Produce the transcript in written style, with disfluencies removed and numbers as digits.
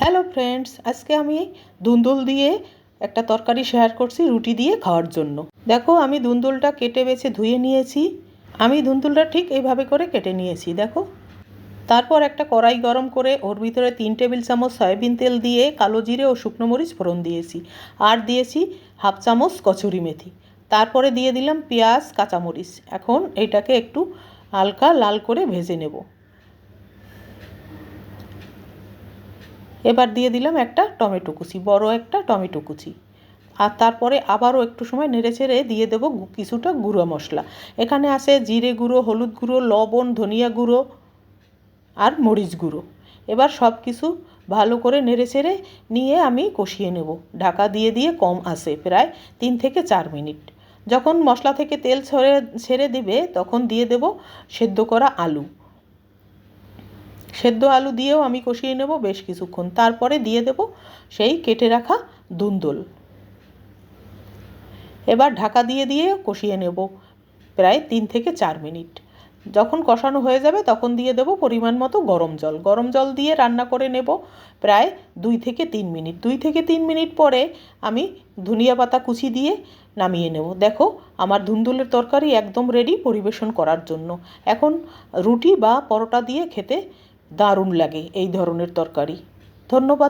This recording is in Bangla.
হ্যালো ফ্রেন্ডস, আজকে আমি ধুন্দুল দিয়ে একটা তরকারি শেয়ার করছি রুটি দিয়ে খাওয়ার জন্য। দেখো, আমি ধুন্দুলটা কেটে বেছে ধুয়ে নিয়েছি। আমি ধুন্দুলটা ঠিক এইভাবে করে কেটে নিয়েছি, দেখো। তারপর একটা কড়াই গরম করে ওর ভিতরে 3 টেবিল চামচ সয়াবিন তেল দিয়ে কালো জিরে ও শুকনো মরিচ ফোড়ন দিয়েছি। আর দিয়েছি হাফ চামচ কসুরি মেথি। তারপরে দিয়ে দিলাম পেঁয়াজ, কাঁচামরিচ। এখন এইটাকে একটু হালকা লাল করে ভেজে নেব। এবার দিয়ে দিলাম একটা টমেটো কুচি, বড় একটা টমেটো কুচি। আর তারপরে আবারও একটু সময় নেড়েচেড়ে দিয়ে দেবো কিছুটা গুঁড়ো মশলা। এখানে আছে জিরে গুঁড়ো, হলুদ গুঁড়ো, লবণ, ধনিয়া গুঁড়ো আর মরিচ গুঁড়ো। এবার সব কিছু ভালো করে নেড়েচেড়ে নিয়ে আমি কষিয়ে নেব ঢাকা দিয়ে দিয়ে কম আঁচে প্রায় 3 থেকে 4 মিনিট। যখন মশলা থেকে তেল ছেড়ে দিবে তখন দিয়ে দেব সেদ্ধ করা আলু। সেদ্ধ আলু দিয়েও আমি কষিয়ে নেব বেশ কিছুক্ষণ। তারপরে দিয়ে দেব সেই কেটে রাখা ধুন্দুল। এবার ঢাকা দিয়ে দিয়ে কষিয়ে নেব প্রায় 3 থেকে 4 মিনিট। যখন কষানো হয়ে যাবে তখন দিয়ে দেব পরিমাণ মতো গরম জল। গরম জল দিয়ে রান্না করে নেব প্রায় 2 থেকে 3 মিনিট। 2 থেকে 3 মিনিট পরে আমি ধনিয়া পাতা কুচি দিয়ে নামিয়ে নেব। দেখো, আমার ধুন্দুলের তরকারি একদম রেডি পরিবেশন করার জন্য। এখন রুটি বা পরোটা দিয়ে খেতে দারুণ লাগে এই ধরনের তরকারি। ধন্যবাদ।